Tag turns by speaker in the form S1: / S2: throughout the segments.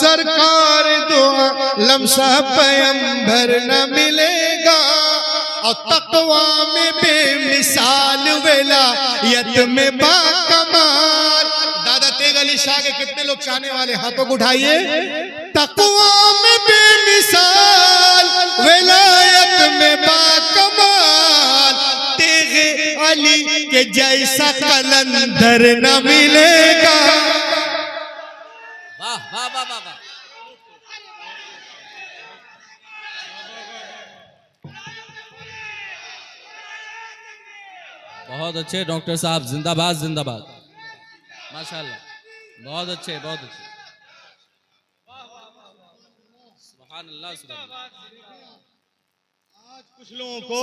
S1: सरकार दो लम्सा पैगंबर न मिलेगा। और तकवा में बेमिसाल विलायत में बाकमाल। दादा तेग अली शाह के कितने लोग चाहने वाले, हाथों को उठाइए। तकवा में बेमिसाल विलायत में बाकमाल, तेग अली के जैसा कलंदर न मिलेगा।
S2: वाह वाह वाह वाह वाह। बहुत अच्छे डॉक्टर साहब, जिंदाबाद जिंदाबाद, माशाल्लाह, बहुत अच्छे बहुत अच्छे। सुभान अल्लाह सुभान अल्लाह।
S1: आज कुछ लोगों को,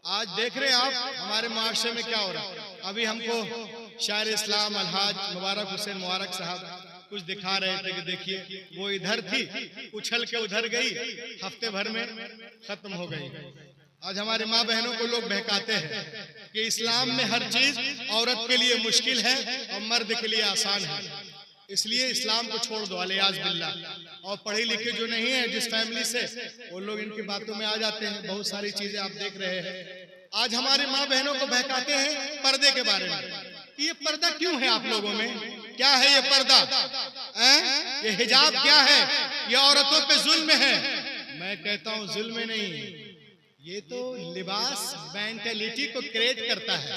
S1: आज देख रहे हैं आप हमारे मुआशरे में क्या हो रहा है। अभी हमको शायर इस्लाम अलहाज मुबारक हुसैन मुबारक साहब कुछ दिखा रहे थे कि देखिए वो इधर थी, उछल के उधर गई, हफ्ते भर में खत्म हो गई। आज हमारे माँ बहनों को लोग बहकाते हैं कि इस्लाम में हर चीज औरत के लिए मुश्किल है और मर्द के लिए आसान है, इसलिए इस्लाम को छोड़ दो, अलियाज़ बिल्लाह। और पढ़े लिखे जो नहीं है जिस फैमिली से, वो लोग इनकी बातों में आ जाते हैं। बहुत सारी चीजें आप देख रहे हैं। आज हमारे माँ बहनों को बहकाते हैं पर्दे के बारे में। ये पर्दा क्यों है आप लोगों में? क्या है ये पर्दा? ये हिजाब क्या है? ये औरतों पे जुल्म है। मैं कहता हूँ जुल्म नहीं, ये तो लिबास मेंटेलिटी को क्रिएट करता है।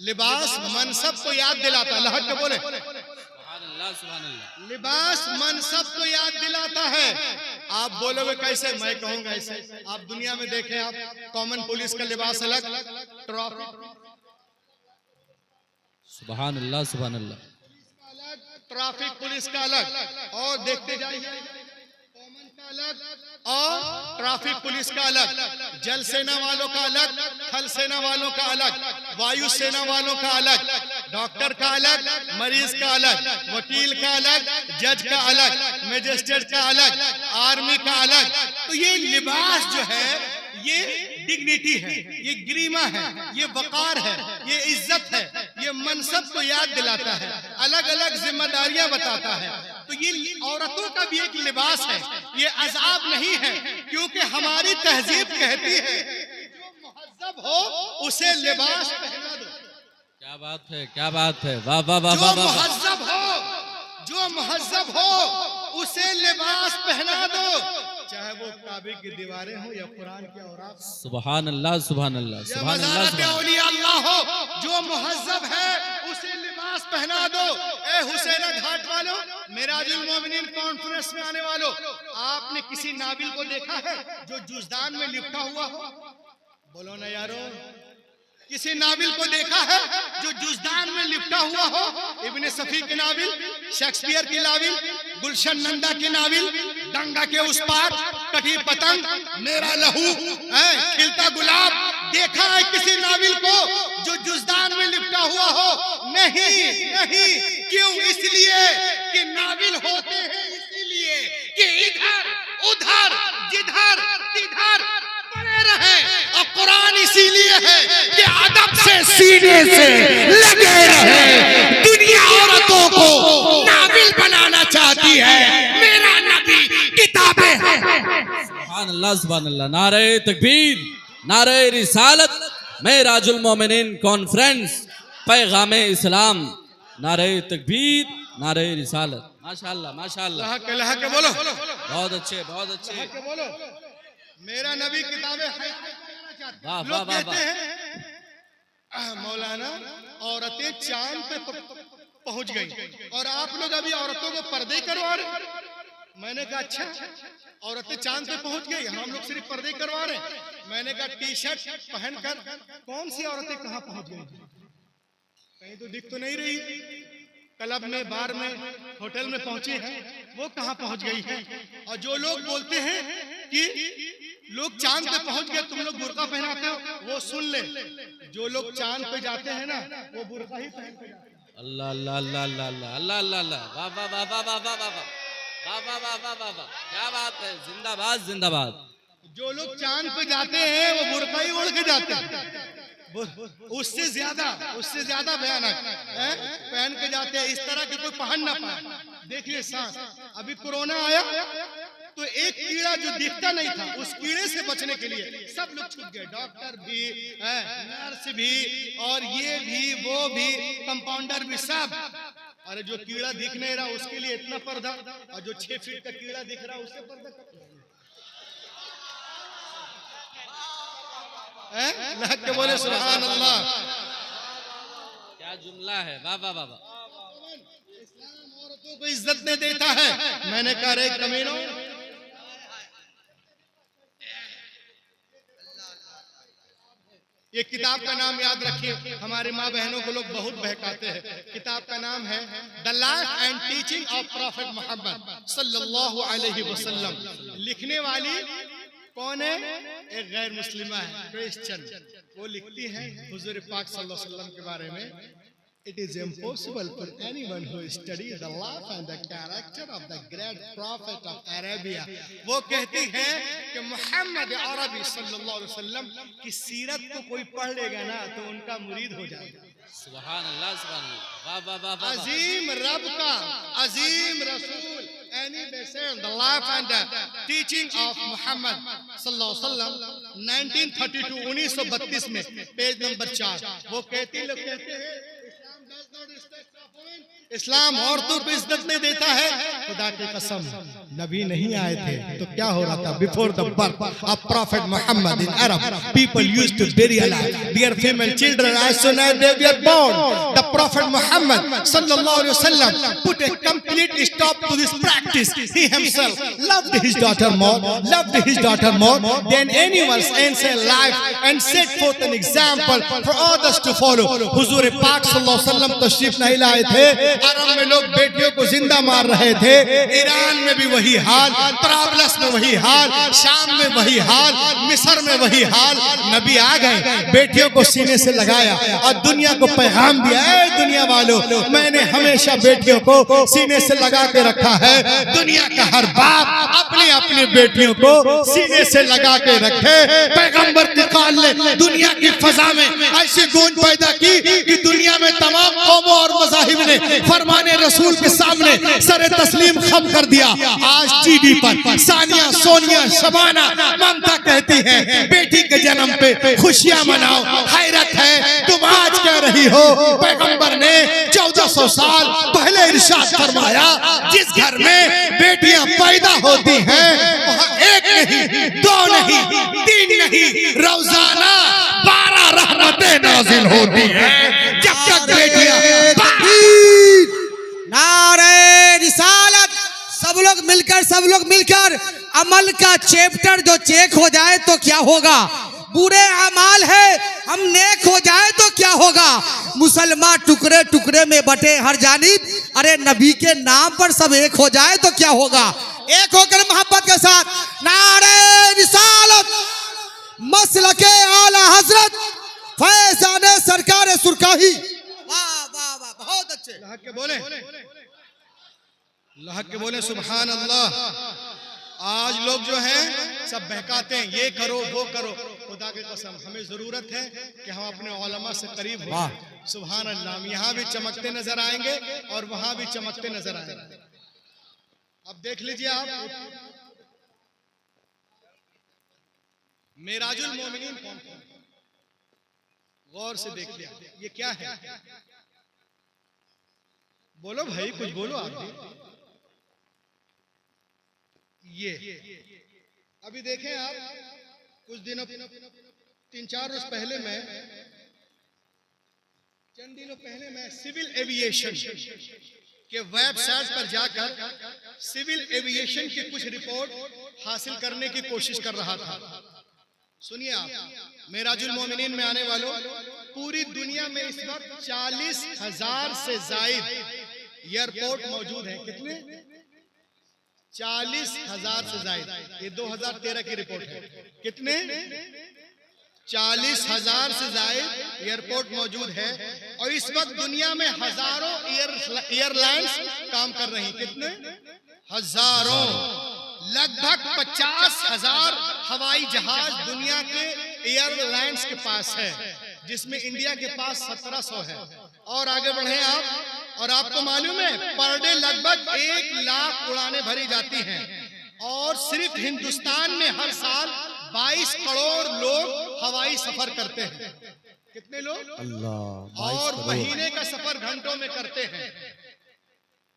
S1: लिबास मनसब को याद दिलाता है। अल्लाह के बोले
S2: सुभान अल्लाह सुभान अल्लाह।
S1: लिबास मनसब को याद दिलाता है। आप बोलोगे कैसे? मैं कहूंगा ऐसे। आप दुनिया में देखें, आप कॉमन पुलिस का लिबास अलग,
S2: सुभान अल्लाह सुभान अल्लाह,
S1: ट्रैफिक पुलिस का अलग, और देखते जाइए कॉमन का अलग और ट्रैफिक पुलिस का अलग, जल सेना वालों का अलग, थल सेना वालों का अलग, वायु सेना वालों का अलग, डॉक्टर का अलग, मरीज का अलग, वकील का अलग, जज का अलग, मजिस्ट्रेट का अलग, आर्मी का अलग। तो ये लिबास जो है ये डिग्निटी है, ये गरिमा है, ये वकार है, ये इज्जत है, ये मनसब को याद दिलाता है, अलग अलग जिम्मेदारियां बताता है। तो ये औरतों का भी एक लिबास है, ये अज़ाब नहीं है, क्योंकि हमारी तहजीब कहती है जो मुहज्जब हो उसे लिबास पहना दो।
S2: क्या बात है, क्या बात है, वाह वाह वाह वाह।
S1: जो मुहज्जब हो, जो मुहज्जब हो उसे लिबास पहना दो, चाहे वो काबे की दीवारें हो या कुरान के औरात।
S2: सुभान अल्लाह सुभान अल्लाह सुभान अल्लाह।
S1: औलिया अल्लाह हो, जो मुहज्जब है उसे लिबास पहना दो। ए हुसैना घाट वालों, मिराजुल मोमिनीन कॉन्फ्रेंस में आने वालों, आपने किसी नाबिल को देखा है जो जुज़दान में लिपटा हुआ हो? बोलो ना यारो। किसी नाबिल को देखा है जो जुज़दान में लिपटा हुआ हो? इब्ने सफी के नाबिल, शेक्सपियर की नाबिल, गुलशन नंदा की नाबिल, गंगा के उस पार, कटी पतंग, मेरा लहू, खिलता गुलाब, देखा है किसी नाबिल को जो जुज़दान में लिपटा हुआ हो? नहीं नहीं। क्यों? इसलिए कि नाबिल होते हैं इसीलिए कि इधर उधर जिधर तिधर पड़े रहे, और कुरान इसीलिए है कि अदब से सीने से लगे रहे। दुनिया औरतों को नाबिल बनाना चाहती है, मेरा नबी किताबें है।
S2: सुभान अल्लाह सुभान अल्लाह। नारे तकबीर, नारे रिसालत, मिराजुल मोमिनीन कॉन्फ्रेंस, पैगामे इस्लाम, नारे तकबीर, नारे रिसालत। माशाअल्लाह माशाअल्लाह।
S1: अल्लाह के बोलो,
S2: बहुत अच्छे बहुत अच्छे।
S1: बोलो मेरा नबी किताबें है।
S2: वाह
S1: लोग
S2: वाह वाह
S1: कहते हैं मौलाना औरतें चांद पे पहुंच गई और आप लोग अभी औरतों को पर्दे करवा रहे। मैंने कहा अच्छा, औरतें चांद पे पहुंच गई, हम लोग सिर्फ पर्दे करवा रहे हैं। मैंने कहा टी शर्ट पहनकर कौन सी औरतें कहां पहुंच गई? कहीं तो दिख तो नहीं रही। क्लब में, बार में, होटल में पहुंची है, वो कहां पहुंच गई है? और जो लोग बोलते हैं कि लोग चांद पे पहुंच गए, तुम लोग बुर्का पहनाते हो, वो सुन ले, जो लोग चांद पे जाते हैं ना वो बुर्का ही पहन के जाते हैं।
S2: अल्लाह अल्लाह अल्लाह अल्लाह अल्लाह अल्लाह अल्लाह अल्लाह। वाह वाह वाह वाह वाह वाह वाह वाह वाह वाह वाह वाह वाह, क्या बात है, जिंदाबाद जिंदाबाद।
S1: जो लोग चांद पे जाते हैं वो बुर्का ही ओढ़ के जाते हैं। उससे ज्यादा भयानक पहन के जाते हैं, इस तरह के कोई पहन ना पाए। देखिए सांस, अभी कोरोना आया तो एक कीड़ा जो दिखता नहीं था, उस कीड़े से बचने के लिए सब लोग छुप गए, डॉक्टर भी, नर्स भी, और ये भी, वो भी, कंपाउंडर भी, सब। अरे जो कीड़ा दिख नहीं रहा उसके लिए इतना पर्दा, और जो 6 फीट का कीड़ा दिख रहा उससे पर्दा लग के बोले सुभान अल्लाह।
S2: क्या जुमला है, वाह वाह वाह।
S1: इस्लाम औरतों को इज्जत नहीं देता है। मैंने कहा रे कमीनों, ये किताब का नाम याद रखिए, हमारी माँ बहनों को लोग बहुत बहकाते हैं। किताब का नाम है the life and teaching of prophet Muhammad सल्लल्लाहु अलैहि वसल्लम। लिखने वाली कौन है? एक गैर मुस्लिमा है, क्रिश्चियन। वो लिखती है हुजूर पाक सल्लल्लाहु अलैहि वसल्लम के बारे में, It is impossible for anyone who studies the life and the character of the great prophet of Arabia। वो कहती है कि मोहम्मद अरबी सल्लल्लाहु अलैहि वसल्लम की सीरत को कोई पढ़ लेगा ना तो उनका मुरीद हो जाएगा।
S2: सुभान अल्लाह, सुभान अल्लाह, वाह वाह वाह वाह।
S1: अजीम रब का अजीम रसूल the life and the teaching of Muhammad सल्लल्लाहु अलैहि वसल्लम 1932 1932 में पेज नंबर 4 वो कहते हैं इस्लाम औरतों को इज्जत नहीं देता है। खुदा की कसम, नबी नहीं आए थे तो क्या हो रहा था? Before the birth of prophet Muhammad in Arab people used to bury alive their female children as soon as they were born। The prophet Muhammad sallallahu alaihi wasallam put a complete stop to this practice। He himself loved his daughter more than anyone's ancient life and set forth an example for others to follow। हुजूर पाक सल्लल्लाहु अलैहि वसल्लम तशरीफ नहीं लाए थे, अरब में लोग बेटियों को जिंदा मार रहे थे, ईरान में भी वही हाल, तराबलस में वही हाल, शाम में वही हाल, मिस्र में वही हाल। नबी आ गए, बेटियों को सीने से लगाया और दुनिया को पैगाम दिया, ऐ दुनिया वालों, मैंने हमेशा बेटियों को सीने से लगा के रखा है। दुनिया का हर बाप अपनी अपनी बेटियों को सीने से लगा के रखे। पैगंबर निकाल ले, दुनिया की फजा में ऐसी गूंज पैदा की कि दुनिया में तमाम कौमों और मज़ाहिब ने फरमाने रसूल के सामने सरे तस्लीम खम कर दिया। आज टीवी पर सानिया, सोनिया, शबाना, ममता कहती हैं बेटी के जन्म पे खुशियां मनाओ। हैरत है तुम आज कह रही हो, पैगंबर ने 1400 साल पहले इरशाद फरमाया, जिस घर में बेटियां पैदा होती हैं वहां एक नहीं, दो नहीं, तीन नहीं, रोजाना 12 रहमतें नाजिल होती हैं। जब तक बेटियां
S3: नारे रिसालत, सब लोग मिलकर अमल का चैप्टर जो चेक हो जाए तो क्या होगा? बुरे अमाल है, हम नेक हो जाए तो क्या होगा? मुसलमान टुकड़े टुकड़े में बटे हर जानिब, अरे नबी के नाम पर सब एक हो जाए तो क्या होगा? एक होकर मोहब्बत के साथ नारे रिसालत, मसलके आला हजरत फैजाने सरकार सुरकाही। वाह वाह वाह, बहुत अच्छे।
S1: लहक के बोले सुभान अल्लाह। आज लोग जो हैं सब बहकाते हैं, ये करो वो करो। खुदा की कसम हमें जरूरत है कि हम अपने उलमा से करीब हो। सुभान अल्लाह, हम यहाँ भी चमकते नजर आएंगे और वहां भी चमकते नजर आएंगे। अब देख लीजिए आप, मेराजुल मोमिनीन कौन कौन? गौर से देख लिया, ये क्या है? बोलो भाई, कुछ बोलो आप भी। ये अभी देखें आप, कुछ दिनों 3-4 रोज पहले चंद दिनों पहले मैं सिविल एविएशन के वेबसाइट पर जाकर सिविल एविएशन की कुछ रिपोर्ट हासिल करने की कोशिश कर रहा था। सुनिए आप, मेराजुल मोमिनीन में आने वालों, पूरी दुनिया में इस वक्त 40,000 से जायद एयरपोर्ट मौजूद हैं। कितने? 40,000 से जायद। ये 2013 की रिपोर्ट है। कितने? 40,000 से जायद एयरपोर्ट मौजूद है और इस वक्त दुनिया में हजारों एयरलाइंस काम कर रही। कितने? हजारों। लगभग 50,000 हवाई जहाज दुनिया के एयरलाइंस के पास है। जिसमें इंडिया के पास 1700 है। और आगे बढ़े आप, और आपको मालूम है पर डे लगभग 1 लाख उड़ानें भरी जाती हैं, और सिर्फ हिंदुस्तान में हर साल 22 करोड़ लोग हवाई सफर करते हैं। कितने लोग?
S3: अल्लाह।
S1: और महीने का सफर घंटों में करते हैं।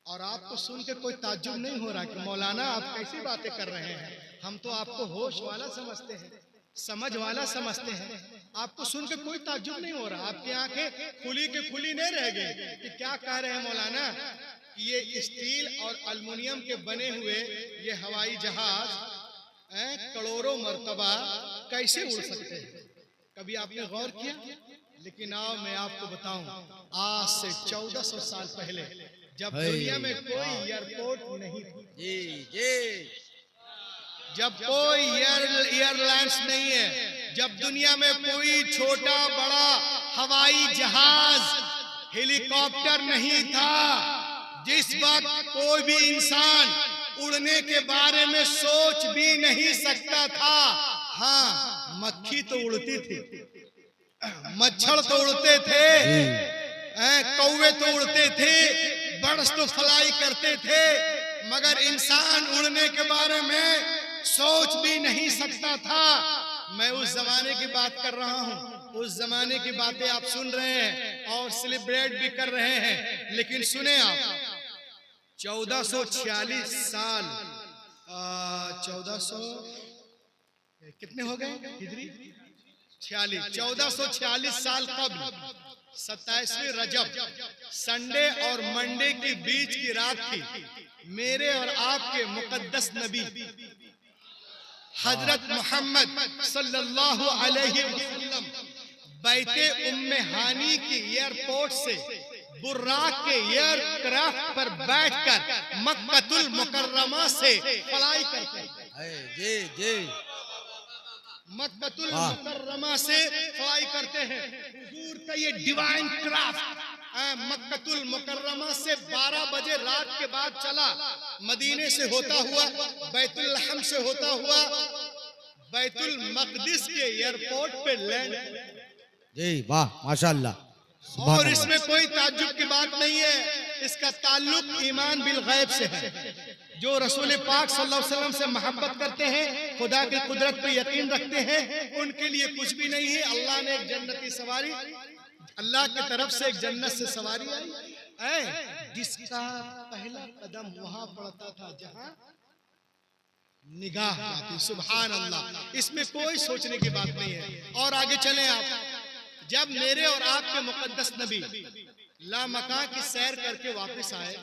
S1: और आपको सुन के कोई ताज्जुब नहीं हो रहा कि मौलाना आप कैसी बातें कर रहे हैं? हम तो आपको होश वाला समझते हैं, समझ वाला समझते हैं। आपको सुन के कोई ताज्जुब नहीं हो रहा, आपकी आंखें खुली के खुली नहीं रह गई कि क्या कह रहे हैं मौलाना। ये स्टील और एल्युमिनियम के बने हुए ये हवाई जहाज करोड़ों मर्तबा कैसे उड़ सकते हैं? कभी आपने गौर किया? लेकिन आओ मैं आपको बताऊं, आज से 1400 साल पहले जब दुनिया में कोई एयरपोर्ट नहीं था,
S2: जी जी,
S1: जब कोई एयरलाइंस नहीं है, जब दुनिया में कोई छोटा बड़ा हवाई जहाज हेलीकॉप्टर नहीं था, जिस वक्त कोई भी इंसान उड़ने के बारे में सोच भी नहीं सकता था। हाँ, मक्खी तो उड़ती थी, मच्छर तो उड़ते थे, कौवे तो उड़ते थे, बर्ड्स तो फ्लाई करते थे, मगर इंसान उड़ने के बारे में सोच भी नहीं सकता था। मैं उस जमाने की बात कर रहा हूँ, उस जमाने की बातें आप सुन रहे हैं और सेलिब्रेट भी कर रहे हैं। लेकिन सुने आप, 1446 साल 1400 कितने हो गए हिजरी? 46, 1446 साल कब्ल 27वें रजब संडे और मंडे के बीच की रात थी। मेरे और आपके मुकद्दस नबी हजरत मोहम्मद सल्लल्लाहु अलैहि वसल्लम बैते उम्मे हानी की एयरपोर्ट से बुर्राक के एयरक्राफ्ट पर बैठकर मक्कतुल मुकर्रमा से फ्लाई करते हैं।
S2: जी जी,
S1: मक्कतुल मुकर्रमा से फ्लाई करते हैं। हुजूर का ये डिवाइन क्राफ्ट मक्कतुल मुकर्रमा से 12 बजे रात के बाद चला, मदीने से होता हुआ, बैतुल लहम से होता हुआ, बैतुल मकदिस के एयरपोर्ट पे लैंड।
S3: जी वाह, माशाअल्लाह।
S1: और इसमें कोई ताज्जुब की बात नहीं है, इसका ताल्लुक ईमान बिल गैब से है। जो रसूल पाक सल्लल्लाहु अलैहि वसल्लम से मोहब्बत करते हैं, खुदा की कुदरत पे यकीन रखते हैं, उनके लिए कुछ भी नहीं है। अल्लाह ने एक जन्नती सवारी, अल्लाह की तरफ से एक जन्नत से सवारी आई, जिसका पहला कदम वहां पड़ता था जहां निगाह जाती। सुभान अल्लाह, इसमें कोई सोचने की बात नहीं है। और आगे चलें आप, जब मेरे और आपके मुकद्दस नबी लामका की सैर करके वापस आए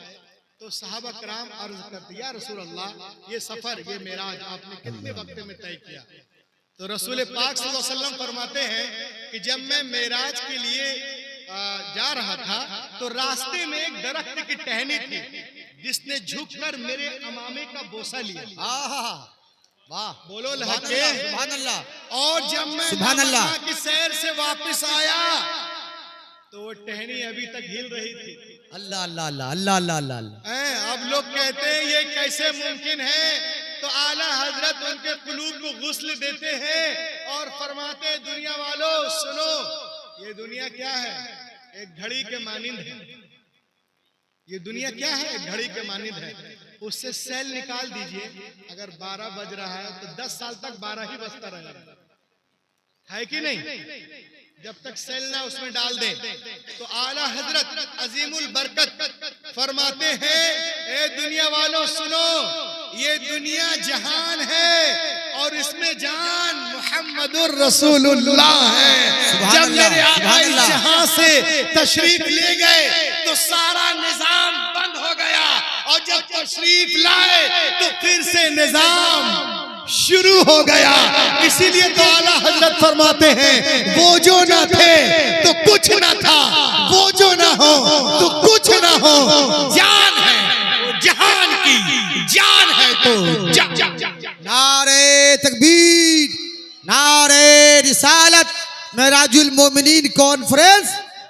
S1: तो सहाबा कराम अर्ज करते, या रसूल अल्लाह, ये सफर, ये मेराज आपने कितने वक्त में तय किया? तो रसूल पाक सल्लल्लाहु अलैहि वसल्लम फरमाते हैं कि जब मैं मेराज के लिए जा रहा था तो रास्ते में एक दरख्त की टहनी थी, जिसने झुककर मेरे अमामे का बोसा लिया।
S3: वाह,
S1: बोलो लहके
S3: सुभान अल्लाह।
S1: और जब मैं
S3: सुभान अल्लाह
S1: की सैर से वापस आया तो वो टहनी अभी तक हिल रही थी।
S3: अल्लाह अल्लाह अल्लाह अल्लाह अल्लाह अल्लाह।
S1: अब लोग कहते हैं ये कैसे मुमकिन है? तो आला हजरत उनके कुलूब को गुस्ल देते हैं और फरमाते हैं, दुनिया वालों सुनो, ये दुनिया क्या है? एक घड़ी के मानिंद है। ये दुनिया क्या है? एक घड़ी के मानिंद है। उससे सेल निकाल दीजिए, अगर 12 बज रहा है तो 10 साल तक 12 ही बजता रहेगा, है कि नहीं? जब तक सेल ना उसमें डाल दे। तो आला हजरत अजीमुल बरकत फरमाते हैं, ए दुनिया वालों सुनो, ये दुनिया जहान है और इसमें जान मुहम्मदुर रसूलुल्लाह है। जब मेरे आका इस जहां से तशरीफ ले गए तो सारा निजाम बंद हो गया, और जब तशरीफ लाए तो फिर से निजाम शुरू हो गया। इसीलिए तो आला हजरत फरमाते हैं, वो जो ना थे तो कुछ ना था, वो जो ना हो तो कुछ ना हो, जान है जहान की, जान है तो
S3: नारे तकबीर, नारे रिसालत, मेराजुल मोमिनीन कॉन्फ्रेंस,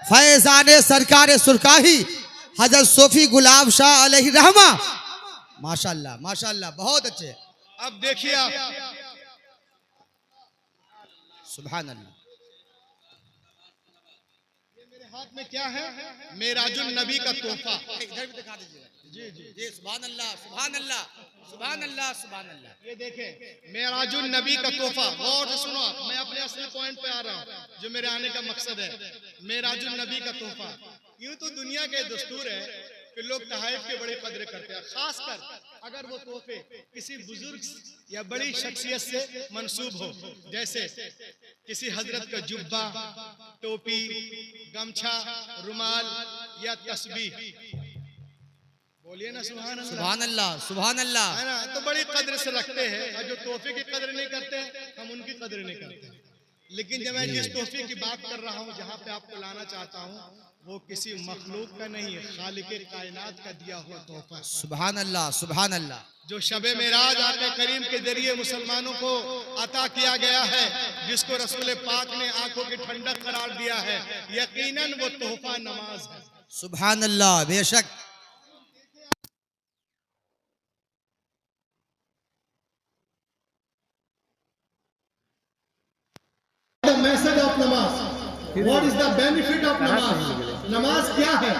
S3: फैजाने सरकार सुरकाही हजरत सोफी गुलाब शाह अलैहि रहमा। माशाल्लाह माशाल्लाह, बहुत अच्छे।
S1: अब देखिए आप,
S3: सुभान अल्लाह।
S1: हाथ में क्या है? मेराजुल नबी का तोहफा।
S3: इधर भी दिखा दीजिए।
S1: जी जी
S3: जी सुभान अल्लाह सुभान अल्लाह सुभान अल्लाह सुभान अल्लाह।
S1: ये देखें मेराजुल नबी का तोहफा। गौर से सुनो, मैं अपने असली पॉइंट पे आ रहा हूँ जो मेरे आने का मकसद है। मेराजुल नबी का तोहफा। यूं तो दुनिया के दस्तूर है कि लोग तहाइफ के बड़े कदर करते हैं, खासकर अगर वो तोहफे किसी बुजुर्ग या बड़ी शख्सियत से मंसूब हो, जैसे किसी हजरत का जुब्बा, टोपी, गमछा, रुमाल या तस्बीह। बोलिए ना सुभान अल्लाह।
S3: सुभान अल्लाह सुभान अल्लाह।
S1: है ना, तो बड़ी कद्र से रखते हैं। और जो तोहफे की कद्र नहीं करते हम उनकी कद्र नहीं करते। लेकिन जब मैं जिस तोहफे की बात कर रहा हूँ, जहाँ पे आपको लाना चाहता हूँ, वो किसी मखलूक का नहीं है, खालिक कायनात का दिया हुआ तोहफा।
S3: सुभान अल्लाह सुभान अल्लाह।
S1: जो शबे मेराज आका करीम के जरिए मुसलमानों को अता किया गया है, जिसको रसूल पाक ने आंखों की ठंडक करार दिया है, यकीनन वो तोहफा नमाज है।
S3: सुभान अल्लाह बेशक।
S1: The message of namaz. What is the benefit of namaz? नमाज क्या है?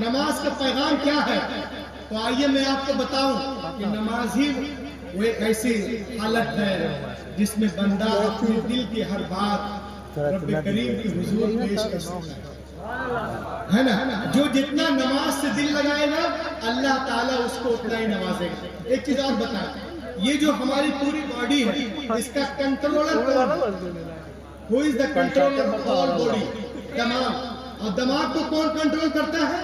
S1: नमाज का पैगाम क्या है? तो आइए मैं आपको बताऊं कि नमाज ही वो एक ऐसी हालत है जिसमें बंदा अपने दिल की हर बात रब्बे करीम की हुजूर पेश कर सकता है ना। जो जितना नमाज से दिल लगाएगा अल्लाह ताला उसको उतना ही नवाजेगा। एक चीज और बता, ये जो हमारी पूरी बॉडी है इसका कंट्रोलर कौन है? Who is the controller of all body? दिमाग। और दिमाग को कौन कंट्रोल करता है?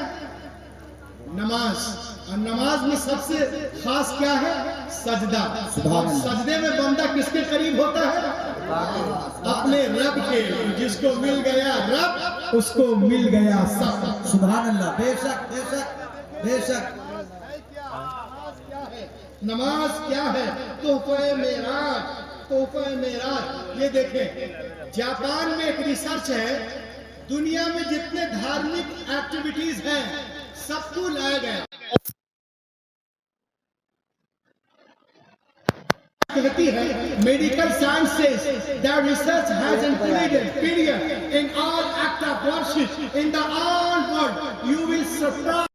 S1: नमाज। और नमाज में सबसे खास क्या है? सजदा। और सजदे में बंदा किसके करीब होता है? अपने रब के। जिसको मिल गया रब उसको मिल गया सब।
S3: सुभान अल्लाह बेशक बेशक बेशक।
S1: नमाज क्या है? तोहफे मेराज। तोहफे मेराज। ये देखें, जापान में एक रिसर्च है, दुनिया में जितने धार्मिक एक्टिविटीज हैं सबको लाया गया। कहती है medical sciences that research has included period in all act of worship in the all world. You will surprise